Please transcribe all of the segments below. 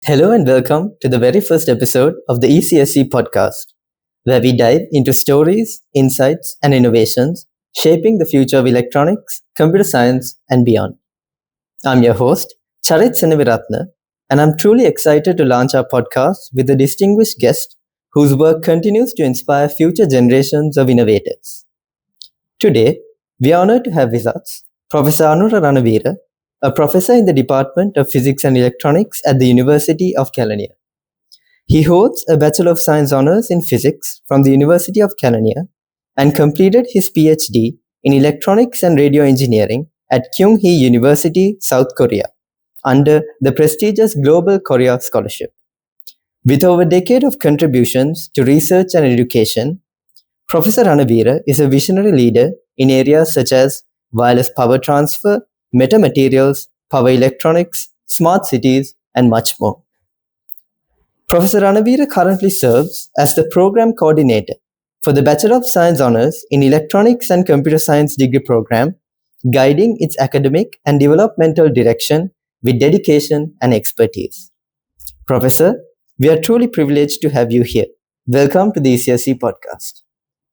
Hello and welcome to the very first episode of the ECSC Podcast, where we dive into stories, insights, and innovations shaping the future of electronics, computer science, and beyond. I'm your host, Charit Senaviratna, and I'm truly excited to launch our podcast with a distinguished guest whose work continues to inspire future generations of innovators. Today, we are honored to have with us Professor Ranaweera, a professor in the Department of Physics and Electronics at the University of Kelaniya. He holds a Bachelor of Science Honours in Physics from the University of Kelaniya and completed his PhD in Electronics and Radio Engineering at Kyung-hee University, South Korea, under the prestigious Global Korea Scholarship. With over a decade of contributions to research and education, Professor Ranaweera is a visionary leader in areas such as wireless power transfer, metamaterials, power electronics, smart cities, and much more. Professor Ranaweera currently serves as the program coordinator for the Bachelor of Science Honours in Electronics and Computer Science degree program, guiding its academic and developmental direction with dedication and expertise. Professor, we are truly privileged to have you here. Welcome to the ECSC Podcast.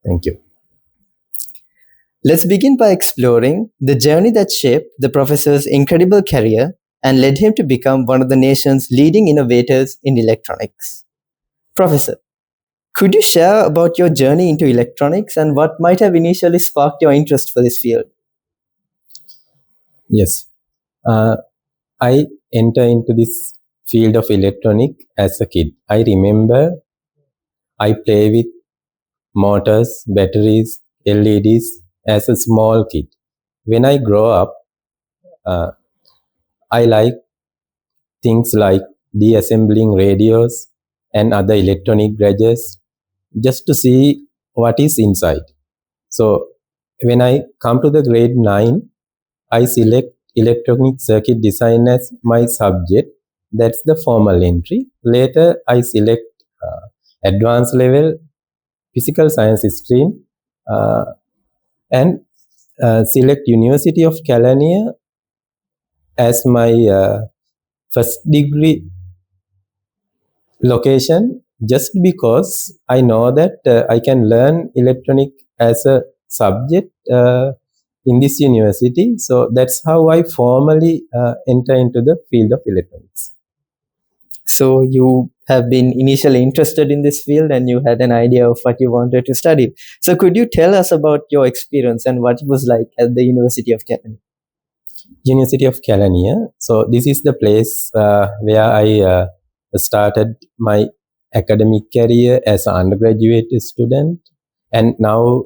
Thank you. Let's begin by exploring the journey that shaped the professor's incredible career and led him to become one of the nation's leading innovators in electronics. Professor, could you share about your journey into electronics and what might have initially sparked your interest for this field? Yes. I entered into this field of electronic as a kid. I remember I play with motors, batteries, LEDs as a small kid. When I grow up, I like things like deassembling radios and other electronic gadgets just to see what is inside. So when I come to the grade 9, I select electronic circuit design as my subject. That's the formal entry. Later, I select advanced level physical science stream and select University of Kelaniya as my first degree location, just because I know that I can learn electronic as a subject in this university. So that's how I formally enter into the field of electronics. So you have been initially interested in this field and you had an idea of what you wanted to study. So could you tell us about your experience and what it was like at the University of Kelaniya? University of Kelaniya. So this is the place where I started my academic career as an undergraduate student, and now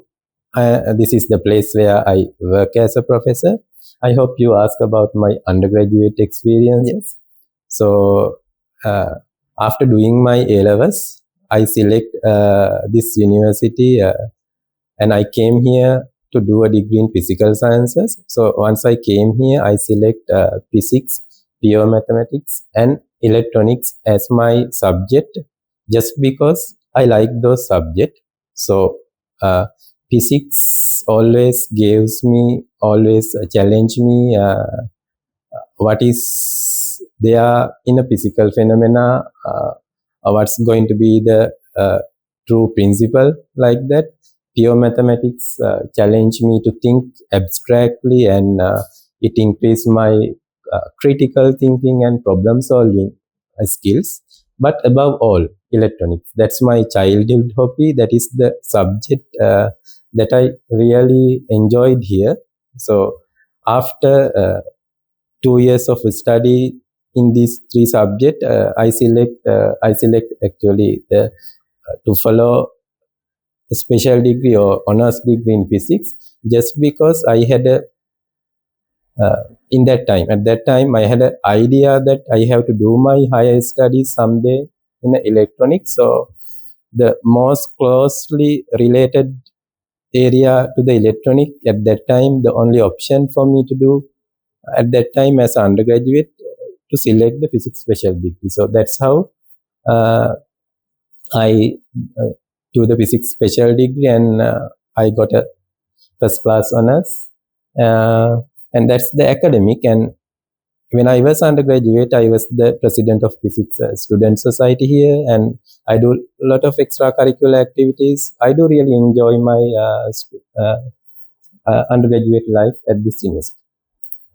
this is the place where I work as a professor. I hope you ask about my undergraduate experience. Yes. So after doing my A.L.A.K, I select this university and I came here to do a degree in physical sciences. So once I came here, I select physics, pure mathematics, and electronics as my subject, just because I like those subjects. So physics always challenge me what is there in a physical phenomena, what's going to be the true principle like that. Pure mathematics challenge me to think abstractly, and it increase my critical thinking and problem solving skills. But above all, electronics. That's my childhood hobby. That is the subject that I really enjoyed here. So after 2 years of study in these three subjects, I select actually to follow a special degree or honors degree in physics, just because I had at that time I had an idea that I have to do my higher studies someday in electronics. So the most closely related area to the electronic at that time, the only option for me to do at that time as an undergraduate, to select the physics special degree. So that's how I do the physics special degree, and I got a first class honors, and that's the academic. And when I was undergraduate, I was the president of Physics Student Society here, and I do a lot of extracurricular activities. I do really enjoy my undergraduate life at this university.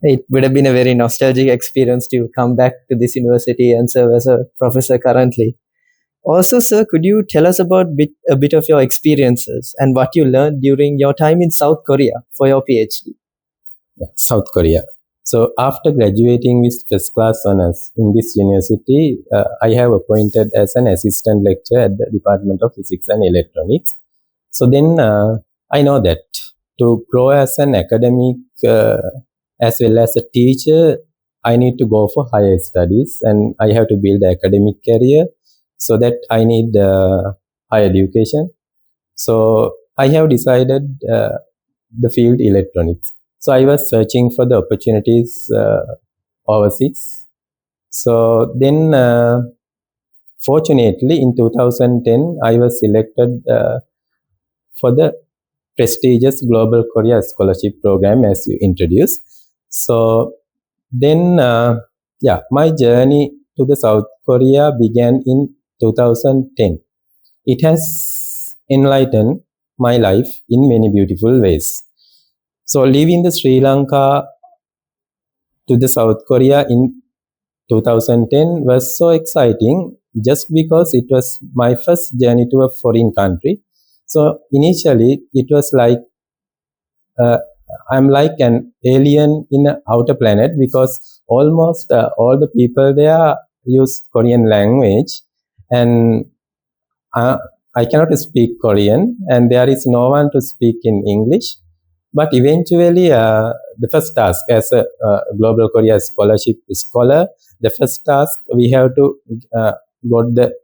It would have been a very nostalgic experience to come back to this university and serve as a professor currently. Also, sir, could you tell us about a bit of your experiences and what you learned during your time in South Korea for your PhD? South Korea. So after graduating with first class honors in this university, I have appointed as an assistant lecturer at the Department of Physics and Electronics. So then I know that to grow as an academic as well as a teacher, I need to go for higher studies and I have to build an academic career. So that I need higher education. So I have decided the field electronics. So I was searching for the opportunities overseas. So then, fortunately, in 2010, I was selected for the prestigious Global Korea Scholarship Program, as you introduced. So then, my journey to the South Korea began in 2010. It has enlightened my life in many beautiful ways. So leaving the Sri Lanka to the South Korea in 2010 was so exciting just because it was my first journey to a foreign country. So initially it was like I'm like an alien in an outer planet because almost all the people there use Korean language, and I cannot speak Korean, and there is no one to speak in English. But eventually, the first task as a Global Korea Scholarship scholar, the first task we have to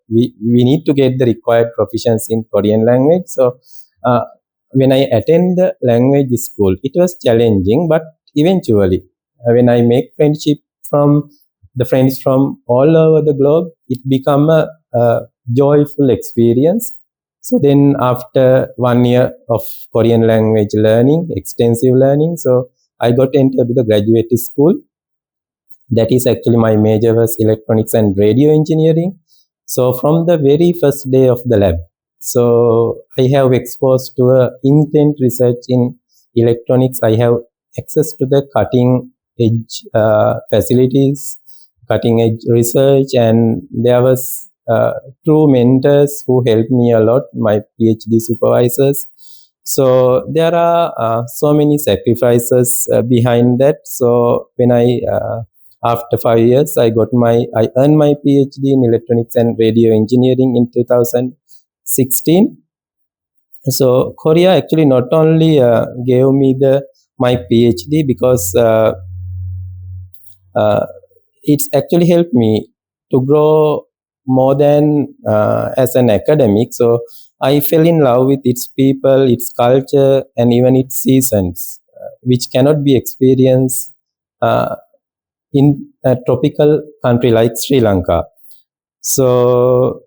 we need to get the required proficiency in Korean language. So when I attend the language school, it was challenging, but eventually, when I make friendship from the friends from all over the globe, it become a joyful experience. So then after 1 year of Korean language learning, extensive learning, so I got entered to the graduate school. That is actually my major was electronics and radio engineering. So from the very first day of the lab, so I have exposed to a intense research in electronics. I have access to the cutting edge facilities, cutting edge research, and there was true mentors who helped me a lot, my PhD supervisors. So there are so many sacrifices behind that. So when after 5 years, I earned my PhD in electronics and radio engineering in 2016. So Korea actually not only gave me my PhD because it's actually helped me to grow more than as an academic. So I fell in love with its people, its culture, and even its seasons, which cannot be experienced in a tropical country like Sri Lanka. So,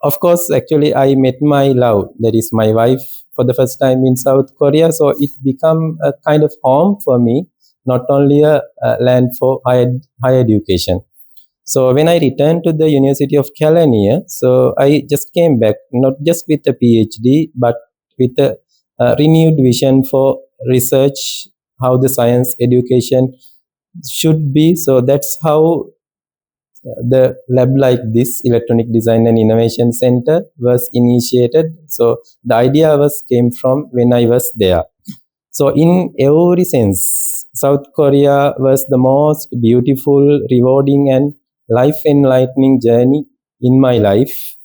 of course, actually, I met my love, that is my wife, for the first time in South Korea. So it became a kind of home for me, not only a land for higher education. So when I returned to the University of Kelaniya, so I just came back, not just with a PhD, but with a renewed vision for research, how the science education should be. So that's how the lab like this, Electronic Design and Innovation Center, was initiated. So the idea came from when I was there. So in every sense, South Korea was the most beautiful, rewarding, and life-enlightening journey in my life.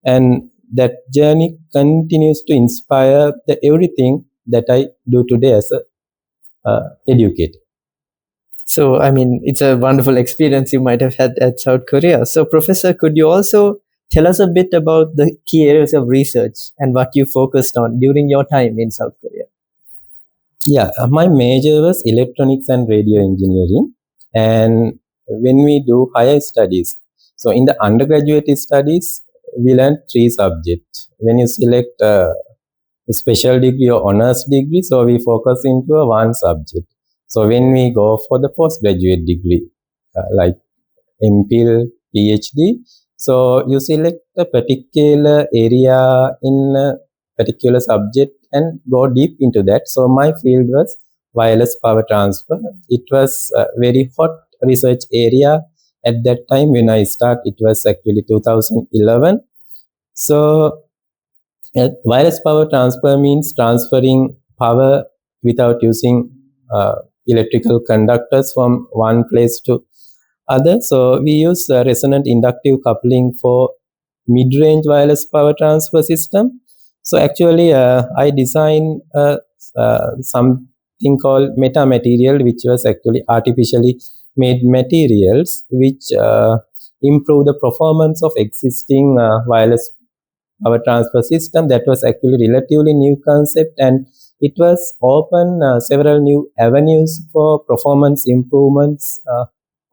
And that journey continues to inspire everything that I do today as an educator. So, I mean, it's a wonderful experience you might have had at South Korea. So, Professor, could you also tell us a bit about the key areas of research and what you focused on during your time in South Korea? Yeah, my major was electronics and radio engineering. And when we do higher studies, so in the undergraduate studies, we learn 3 subjects. When you select a special degree or honors degree, so we focus into one subject. So when we go for the postgraduate degree, like MPhil, PhD, so you select a particular area in a particular subject and go deep into that. So my field was wireless power transfer. It was a very hot research area at that time. When I started, it was actually 2011. So wireless power transfer means transferring power without using uh, electrical conductors from one place to other. So we use resonant inductive coupling for mid-range wireless power transfer system. So actually, I designed something called metamaterial, which was actually artificially made materials, which improve the performance of existing wireless power transfer system. That was actually relatively new concept, and it was open several new avenues for performance improvements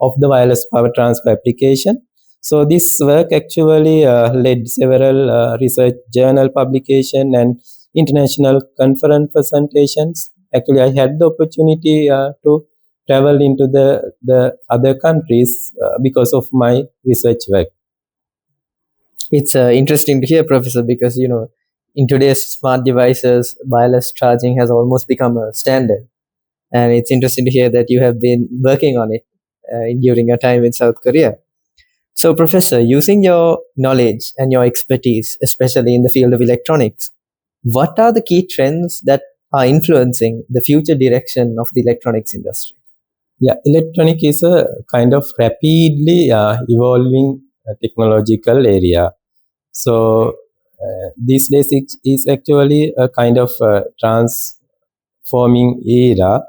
of the wireless power transfer application. So this work actually led several research journal publication and international conference presentations. Actually, I had the opportunity to travel into the other countries because of my research work. It's interesting to hear, Professor, because in today's smart devices, wireless charging has almost become a standard, and it's interesting to hear that you have been working on it during your time in South Korea. So, Professor, using your knowledge and your expertise, especially in the field of electronics, what are the key trends that are influencing the future direction of the electronics industry? Yeah, electronic is a kind of rapidly evolving technological area. So these days it is actually a kind of transforming era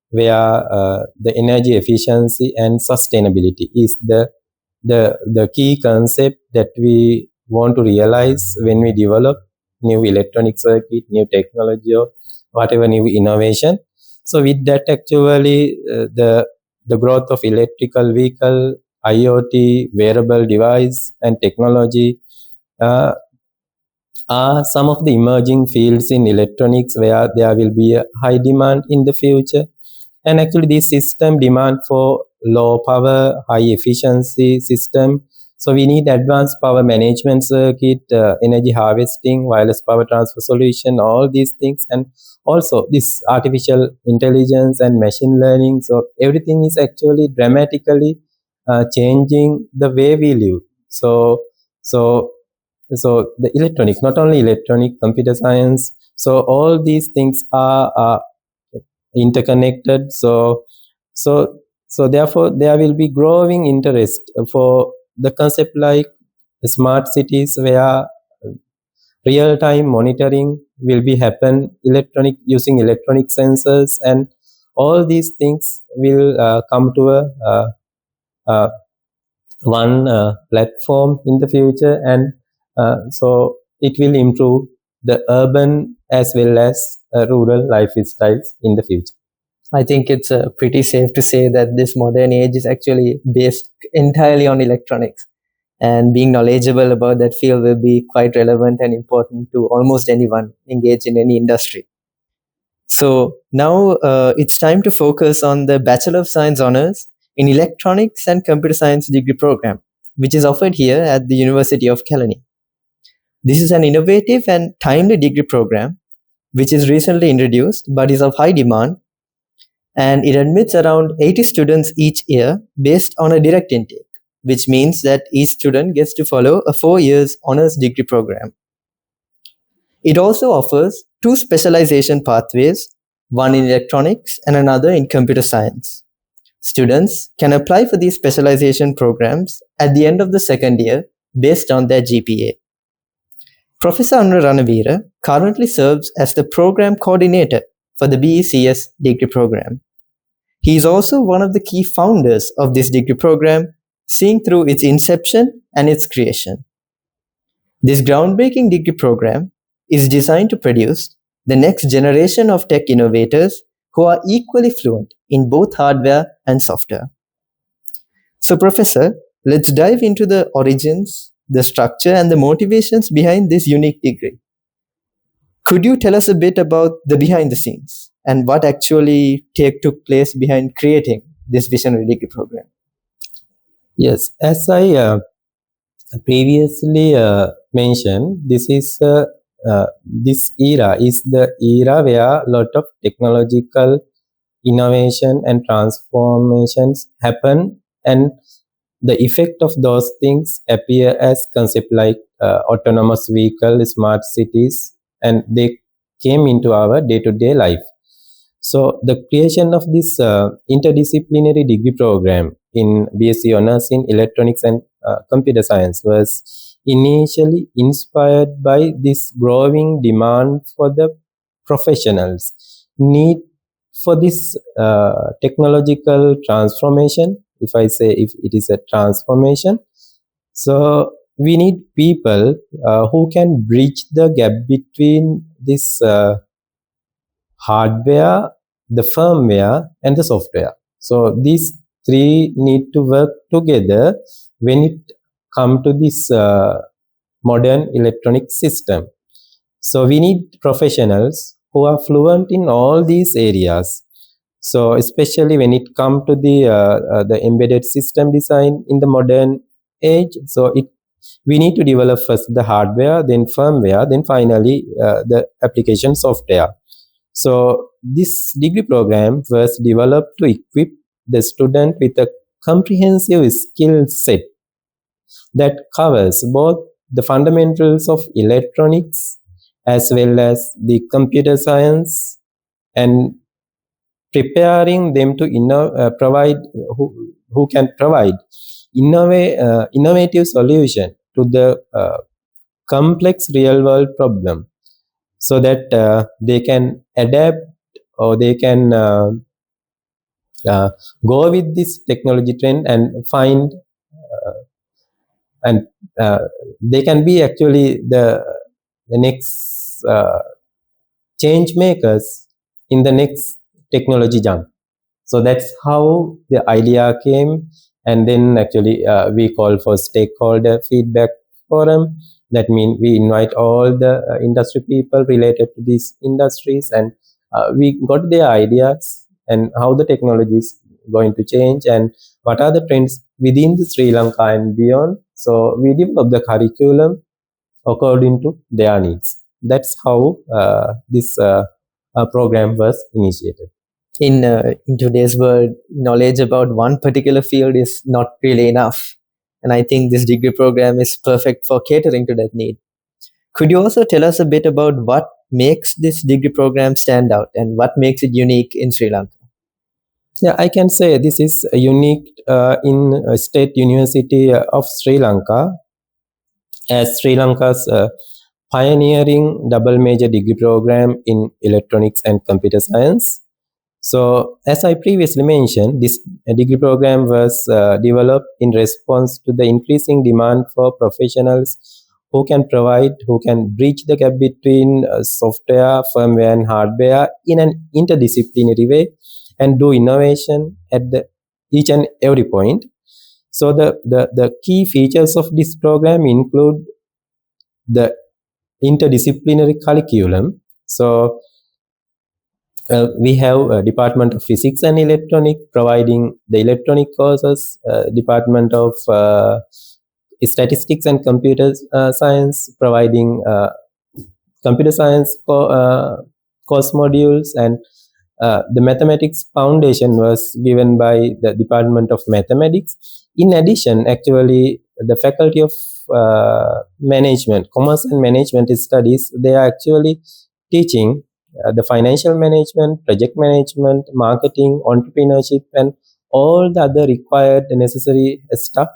where the energy efficiency and sustainability is the key concept that we want to realize when we develop new electronic circuit, new technology, or whatever new innovation. So with that, actually, the growth of electrical vehicle, IoT, wearable device, and technology uh, are some of the emerging fields in electronics where there will be a high demand in the future. And actually, this system demand for low power, high efficiency system. So we need advanced power management circuit, energy harvesting, wireless power transfer solution, all these things, and also this artificial intelligence and machine learning. So everything is actually dramatically changing the way we live. So so the electronics, not only electronic, computer science. So all these things are interconnected. So therefore there will be growing interest for the concept like smart cities where real time monitoring will be happen electronic using electronic sensors, and all these things will come to a one platform in the future, and so it will improve the urban as well as rural lifestyles in the future. I think it's pretty safe to say that this modern age is actually based entirely on electronics, and being knowledgeable about that field will be quite relevant and important to almost anyone engaged in any industry. So now it's time to focus on the Bachelor of Science Honours in Electronics and Computer Science degree program, which is offered here at the University of Kelaniya. This is an innovative and timely degree program which is recently introduced but is of high demand, and it admits around 80 students each year based on a direct intake, which means that each student gets to follow a 4 years honors degree program. It also offers 2 specialization pathways, one in electronics and another in computer science. Students can apply for these specialization programs at the end of the second year based on their GPA. Professor Ranaweera currently serves as the program coordinator for the BECS degree program. He is also one of the key founders of this degree program, seeing through its inception and its creation. This groundbreaking degree program is designed to produce the next generation of tech innovators who are equally fluent in both hardware and software. So, Professor, let's dive into the origins, the structure, and the motivations behind this unique degree. Could you tell us a bit about the behind the scenes? and what actually took place behind creating this visionary degree program? Yes, as I previously mentioned, this era is the era where a lot of technological innovation and transformations happen, and the effect of those things appear as concept like autonomous vehicle, smart cities, and they came into our day-to-day life. So the creation of this interdisciplinary degree program in BSc Honours in Electronics and Computer Science was initially inspired by this growing demand for the professionals need for this technological transformation. If I say if it is a transformation, so we need people who can bridge the gap between this hardware, the firmware, and the software. So these three need to work together when it comes to this modern electronic system. So we need professionals who are fluent in all these areas. So especially when it comes to the embedded system design in the modern age, we need to develop first the hardware, then firmware, then finally the application software. So this degree program was developed to equip the student with a comprehensive skill set that covers both the fundamentals of electronics as well as the computer science, and preparing them to provide who can provide innovative solution to the complex real world problem, so that they can adapt, or they can go with this technology trend and find and they can be actually the next change makers in the next technology jump. So that's how the idea came, and then actually we call for stakeholder feedback forum. That means we invite all the industry people related to these industries, and we got their ideas and how the technology is going to change and what are the trends within the Sri Lanka and beyond. So we develop the curriculum according to their needs. That's how this program was initiated. In today's world, knowledge about one particular field is not really enough. And I think this degree program is perfect for catering to that need. Could you also tell us a bit about what makes this degree program stand out and what makes it unique in Sri Lanka? Yeah, I can say this is unique in State University of Sri Lanka, as Sri Lanka's pioneering double major degree program in electronics and computer science. So, as I previously mentioned, this degree program was developed in response to the increasing demand for professionals who can bridge the gap between software, firmware, and hardware in an interdisciplinary way, and do innovation at each and every point. So, the key features of this program include the interdisciplinary curriculum. So, we have a Department of Physics and Electronics providing the electronic courses, Department of Statistics and Computer Science providing computer science course modules, and the mathematics foundation was given by the Department of Mathematics. In addition, actually, the Faculty of Management, Commerce and Management Studies, they are actually teaching the financial management, project management, marketing, entrepreneurship, and all the other required necessary stuff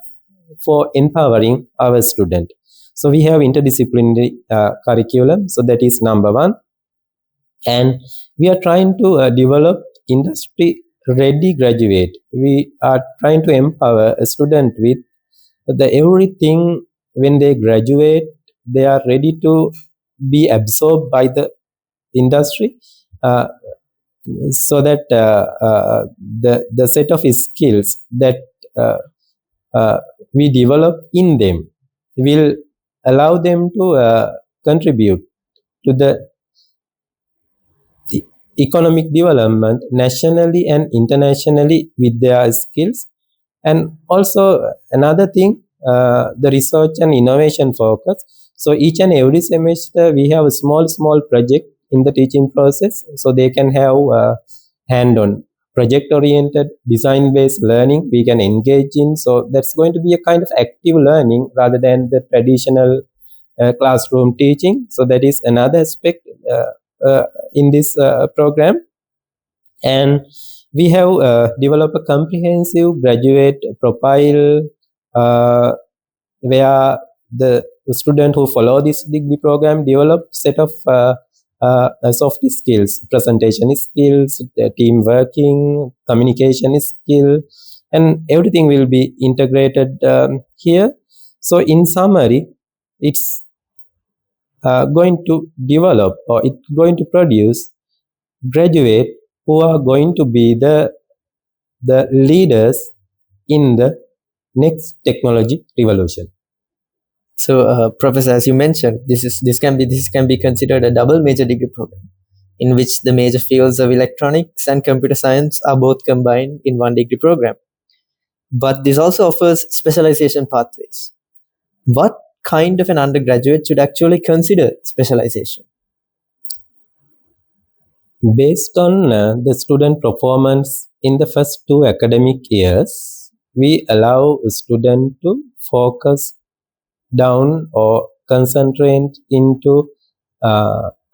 for empowering our student. So we have interdisciplinary curriculum. So that is number one. And we are trying to develop industry-ready graduate. We are trying to empower a student with the everything. When they graduate, they are ready to be absorbed by the industry, so that the set of skills that we develop in them will allow them to contribute to the economic development nationally and internationally with their skills. And also another thing, the research and innovation focus. So each and every semester we have a small project in the teaching process, so they can have hand-on project oriented design based learning we can engage in. So that's going to be a kind of active learning rather than the traditional classroom teaching. So that is another aspect in this program. And we have developed a comprehensive graduate profile where the student who follow this degree program develop set of soft skills, presentation skills, team working, communication skill, and everything will be integrated here. So in summary, it's going to develop, or it's going to produce graduate who are going to be the leaders in the next technology revolution. So, Professor, as you mentioned, this can be considered a double major degree program, in which the major fields of electronics and computer science are both combined in one degree program. But this also offers specialization pathways. What kind of an undergraduate should actually consider specialization? Based on the student performance in the first 2 academic years, we allow a student to focus down or concentrate into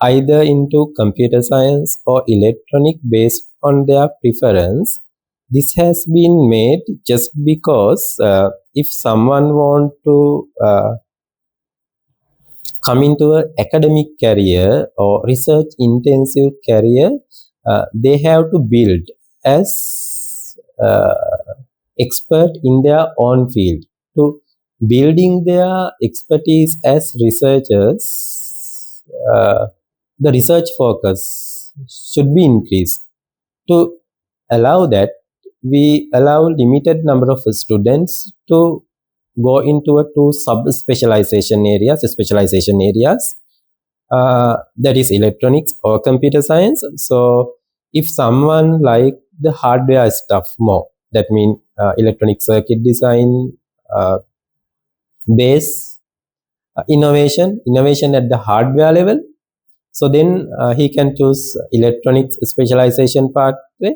either into computer science or electronic based on their preference. This has been made just because if someone want to come into an academic career or research intensive career, they have to build as expert in their own field. To building their expertise as researchers, the research focus should be increased. To allow that, we allow limited number of students to go into a 2 specialization areas, that is electronics or computer science. So if someone like the hardware stuff more, that means electronic circuit design, base innovation at the hardware level, so then he can choose electronics specialization pathway.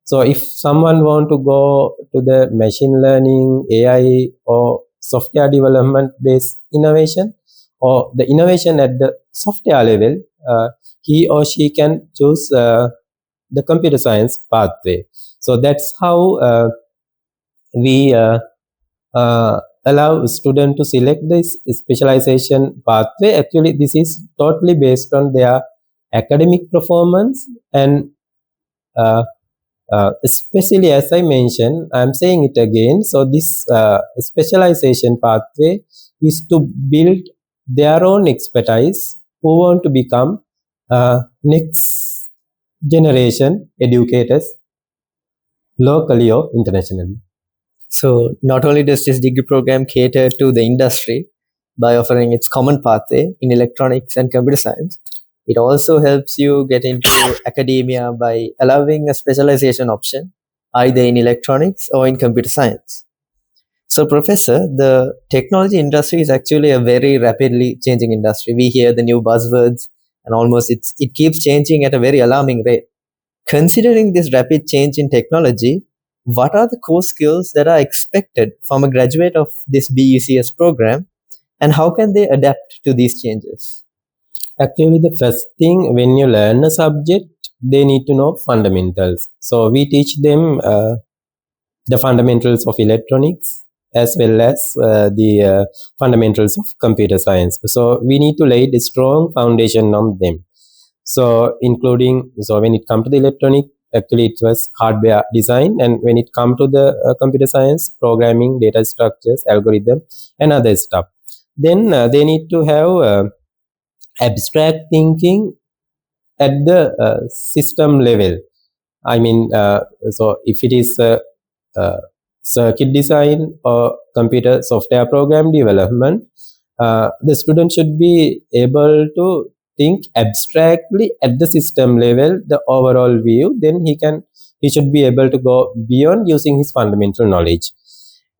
So if someone want to go to the machine learning, AI, or software development based innovation, or the innovation at the software level, he or she can choose the computer science pathway. So that's how we allow student to select this specialization pathway. Actually, this is totally based on their academic performance, and especially, as I mentioned, I'm saying it again. So this specialization pathway is to build their own expertise who want to become next generation educators locally or internationally. So, not only does this degree program cater to the industry by offering its common pathway in electronics and computer science, it also helps you get into academia by allowing a specialization option either in electronics or in computer science. So, Professor, the technology industry is actually a very rapidly changing industry. We hear the new buzzwords, and almost it keeps changing at a very alarming rate. Considering this rapid change in technology, what are the core skills that are expected from a graduate of this BECS program, and how can they adapt to these changes? Actually, the first thing when you learn a subject, they need to know fundamentals. So we teach them the fundamentals of electronics as well as the fundamentals of computer science. So we need to lay the strong foundation on them. So when it comes to the electronic, actually it was hardware design, and when it comes to the computer science, programming, data structures, algorithm, and other stuff. Then they need to have abstract thinking at the system level. I mean, so if it is circuit design or computer software program development, the student should be able to think abstractly at the system level, the overall view, then he should be able to go beyond using his fundamental knowledge.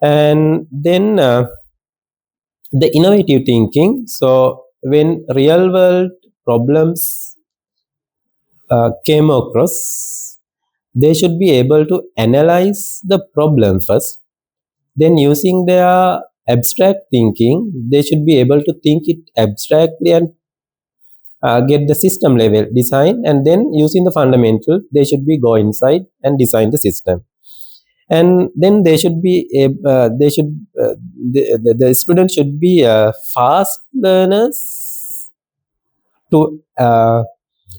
And then the innovative thinking. So when real world problems came across, they should be able to analyze the problem first. Then using their abstract thinking, they should be able to think it abstractly and get the system level design. And then using the fundamental, they should be go inside and design the system. And then they should be the student should be fast learners to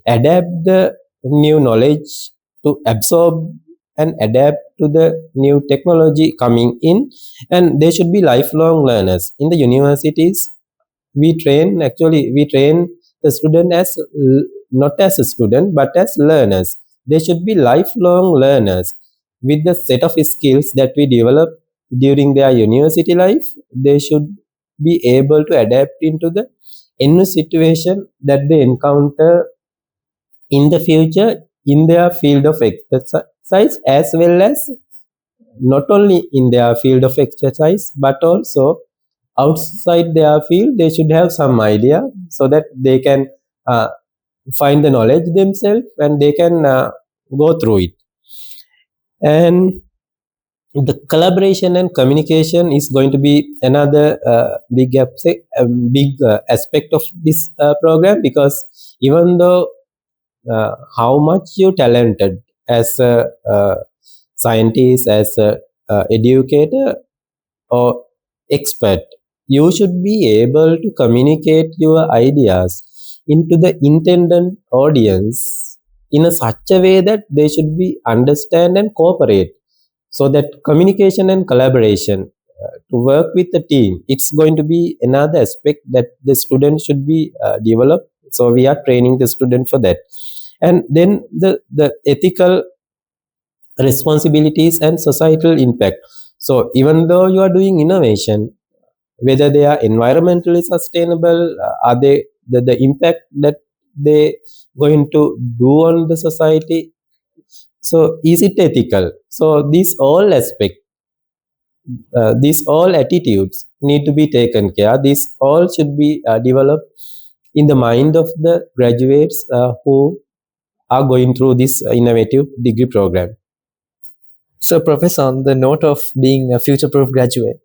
adapt the new knowledge, to absorb and adapt to the new technology coming in. And they should be lifelong learners. In the universities, we train the student as not as a student but as learners. They should be lifelong learners. With the set of skills that we develop during their university life, they should be able to adapt into the new situation that they encounter in the future in their field of exercise, as well as not only in their field of exercise but also outside their field. They should have some idea so that they can find the knowledge themselves and they can go through it. And the collaboration and communication is going to be another big aspect of this program, because even though how much you talented as a scientist, as a educator or expert, you should be able to communicate your ideas into the intended audience in a such a way that they should be understand and cooperate. So that communication and collaboration to work with the team, it's going to be another aspect that the student should be developed. So we are training the student for that. And then the ethical responsibilities and societal impact. So even though you are doing innovation, whether they are environmentally sustainable, are they the impact that they going to do on the society, so is it ethical? So these all aspects, these all attitudes need to be taken care. These all should be developed in the mind of the graduates who are going through this innovative degree program. So, Professor, on the note of being a future-proof graduate,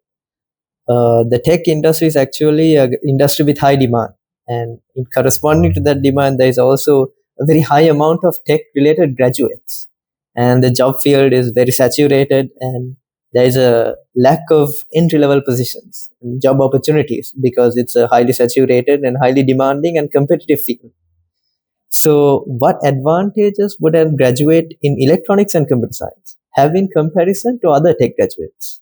the tech industry is actually an industry with high demand. And in corresponding to that demand, there is also a very high amount of tech-related graduates. And the job field is very saturated, and there is a lack of entry-level positions and job opportunities because it's a highly saturated and highly demanding and competitive field. So, what advantages would a graduate in electronics and computer science have in comparison to other tech graduates?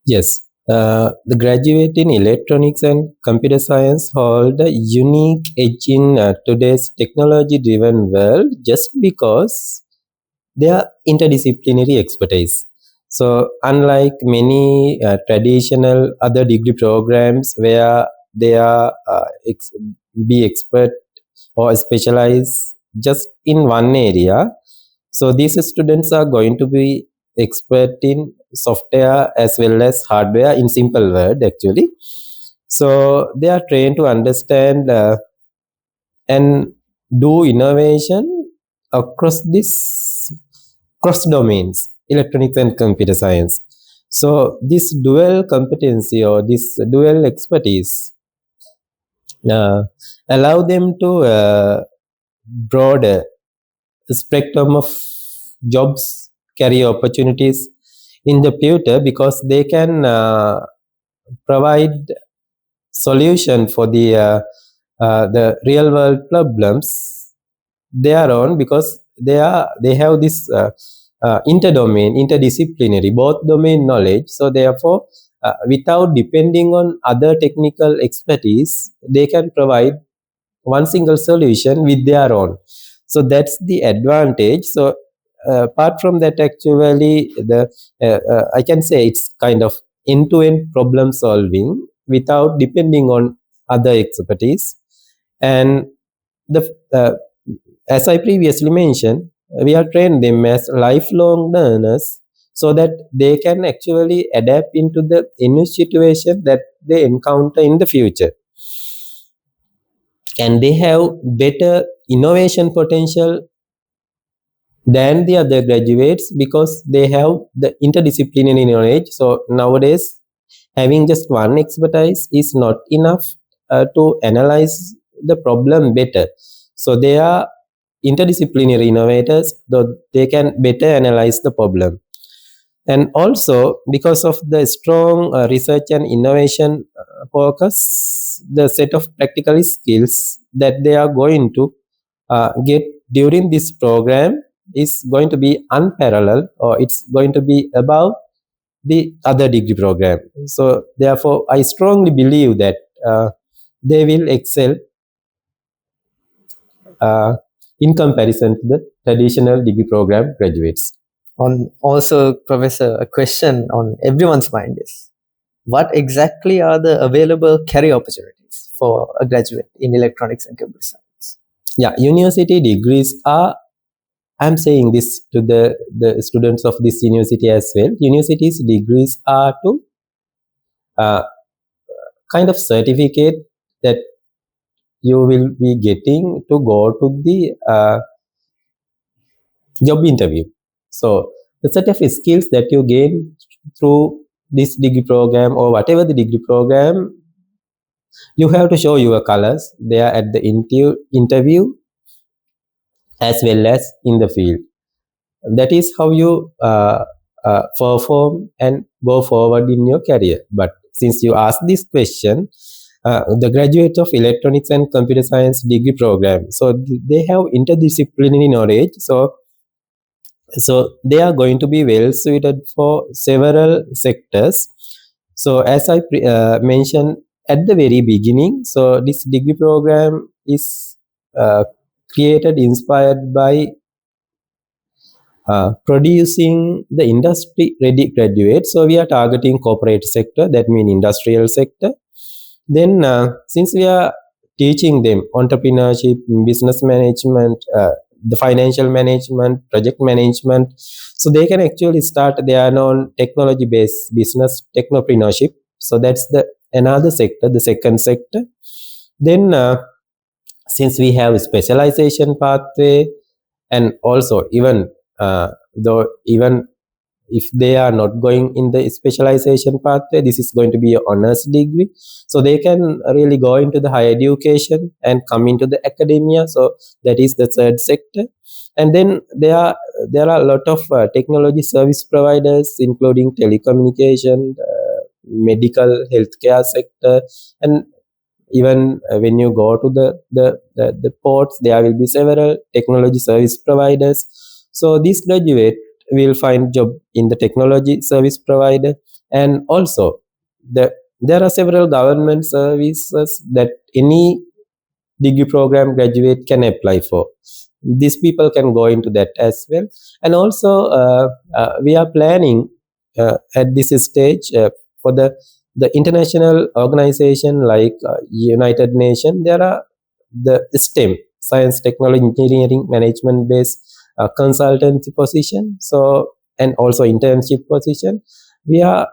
Yes, the graduate in electronics and computer science hold a unique edge in today's technology-driven world just because they are interdisciplinary expertise. So unlike many traditional other degree programs where they are be expert or specialize just in one area, so these students are going to be expert in software as well as hardware, in simple word actually. So they are trained to understand and do innovation across this cross domains, electronics and computer science. So this dual competency or this dual expertise allow them to broader spectrum of jobs, career opportunities in the future, because they can provide solution for the real world problems their own, because they have this interdomain, interdisciplinary, both domain knowledge. So therefore, without depending on other technical expertise, they can provide one single solution with their own. So that's the advantage. So apart from that, actually, I can say it's kind of end-to-end problem solving without depending on other expertise. And the as I previously mentioned, we are trained them as lifelong learners so that they can actually adapt into the any situation that they encounter in the future. And they have better innovation potential than the other graduates because they have the interdisciplinary knowledge. So nowadays, having just one expertise is not enough to analyze the problem better. So they are interdisciplinary innovators, though they can better analyze the problem. And also, because of the strong research and innovation focus, the set of practical skills that they are going to get during this program is going to be unparalleled, or it's going to be above the other degree program. So, therefore, I strongly believe that they will excel in comparison to the traditional degree program graduates. Also, Professor, a question on everyone's mind is, what exactly are the available career opportunities for a graduate in electronics and computer science? Yeah, university degrees are, I'm saying this to the students of this university as well. University's degrees are to kind of certificate that you will be getting to go to the job interview. So the set of skills that you gain through this degree program or whatever the degree program, you have to show your colors there at the interview as well as in the field. That is how you perform and go forward in your career. But since you asked this question, the graduate of electronics and computer science degree program, so they have interdisciplinary knowledge. So they are going to be well suited for several sectors. So as I mentioned at the very beginning, so this degree program is created, inspired by producing the industry ready graduates. So we are targeting corporate sector, that means industrial sector. Then since we are teaching them entrepreneurship, business management, the financial management, project management, so they can actually start their own technology based business technopreneurship. So that's the another sector, the second sector. Then since we have specialization pathway, and also even though even if they are not going in the specialization pathway, this is going to be an honors degree, so they can really go into the higher education and come into the academia. So that is the third sector. And then there are a lot of technology service providers, including telecommunication, medical, healthcare sector, and even when you go to the ports, there will be several technology service providers. So this graduate will find job in the technology service provider. And also there are several government services that any degree program graduate can apply for. These people can go into that as well. And also we are planning at this stage for the international organization like United Nations. There are the STEM, science, technology, engineering, management based consultancy position. So and also internship position. We are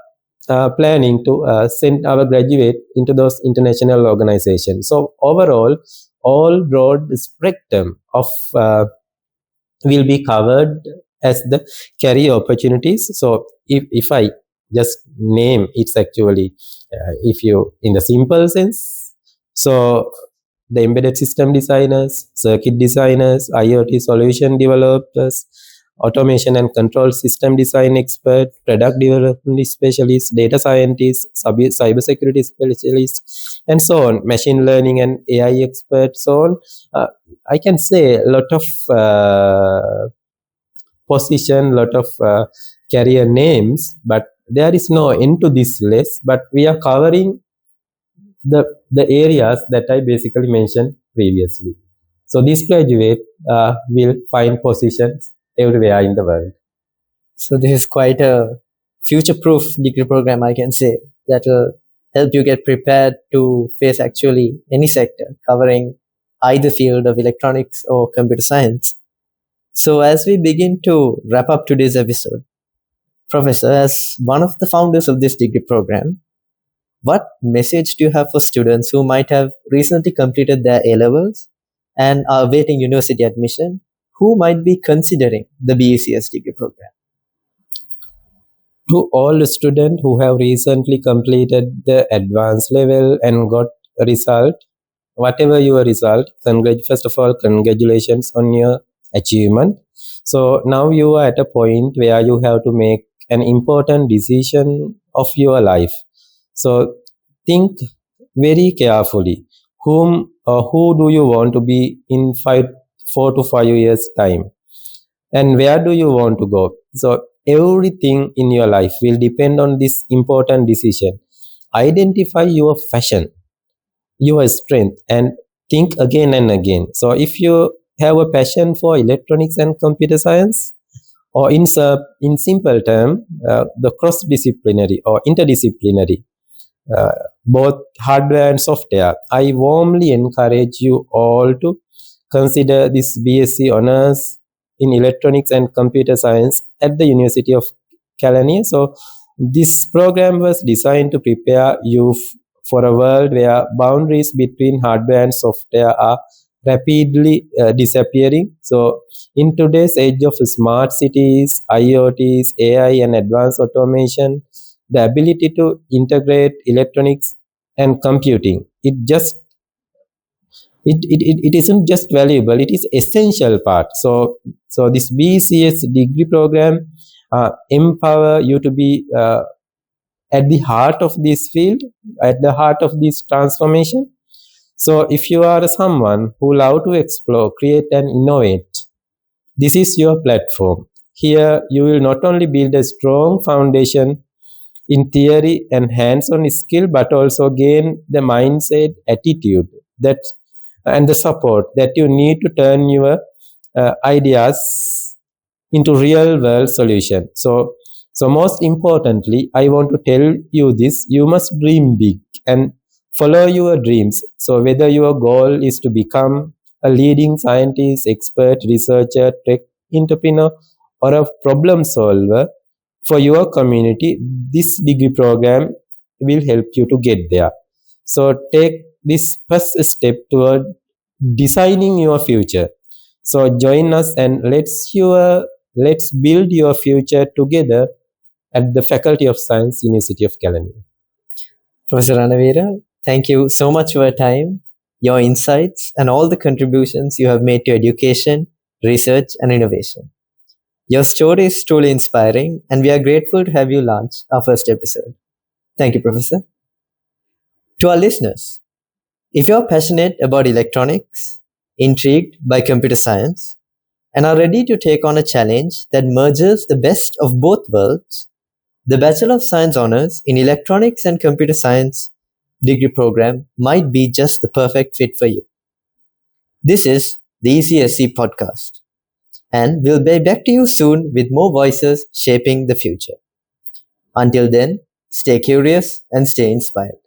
planning to send our graduate into those international organizations. So overall, all broad spectrum of will be covered as the career opportunities. So if I just name, it's actually if you in the simple sense, so the embedded system designers, circuit designers, IoT solution developers, automation and control system design expert, product development specialist, data scientist, cybersecurity specialist, and so on, machine learning and AI expert, so on. I can say a lot of position, lot of career names, but there is no end to this list. But we are covering the areas that I basically mentioned previously. So this graduate will find positions everywhere in the world. So this is quite a future-proof degree program, I can say, that will help you get prepared to face actually any sector, covering either field of electronics or computer science. So, as we begin to wrap up today's episode, Professor, as one of the founders of this degree program, what message do you have for students who might have recently completed their A-levels and are awaiting university admission, who might be considering the BECS degree program? To all the students who have recently completed the advanced level and got a result, whatever your result, first of all, congratulations on your achievement. So now you are at a point where you have to make an important decision of your life. So think very carefully, whom or who do you want to be in 4 to 5 years time, and where do you want to go? So everything in your life will depend on this important decision. Identify your passion, your strength, and think again and again. So if you have a passion for electronics and computer science, or in simple term, the cross-disciplinary or interdisciplinary, both hardware and software, I warmly encourage you all to consider this BSc Honours in Electronics and Computer Science at the University of Kelaniya. So this program was designed to prepare you for a world where boundaries between hardware and software are rapidly disappearing. So in today's age of smart cities, IoTs, AI, and advanced automation, the ability to integrate electronics and computing, it isn't just valuable, it is essential part. So this BCS degree program empower you to be at the heart of this field, at the heart of this transformation. So if you are someone who love to explore, create, and innovate, this is your platform. Here you will not only build a strong foundation in theory and hands-on skill, but also gain the mindset, attitude, that and the support that you need to turn your ideas into real-world solution. So most importantly, I want to tell you this: you must dream big and follow your dreams. So whether your goal is to become a leading scientist, expert, researcher, tech entrepreneur, or a problem solver for your community, this degree program will help you to get there. So take this first step toward designing your future. So join us and let's build your future together at the Faculty of Science, University of Kelaniya. Professor Ranaweera, thank you so much for your time, your insights, and all the contributions you have made to education, research, and innovation. Your story is truly inspiring, and we are grateful to have you launch our first episode. Thank you, Professor. To our listeners, if you're passionate about electronics, intrigued by computer science, and are ready to take on a challenge that merges the best of both worlds, the Bachelor of Science Honours in Electronics and Computer Science degree program might be just the perfect fit for you. This is the ECSC Podcast, and we'll be back to you soon with more voices shaping the future. Until then, stay curious and stay inspired.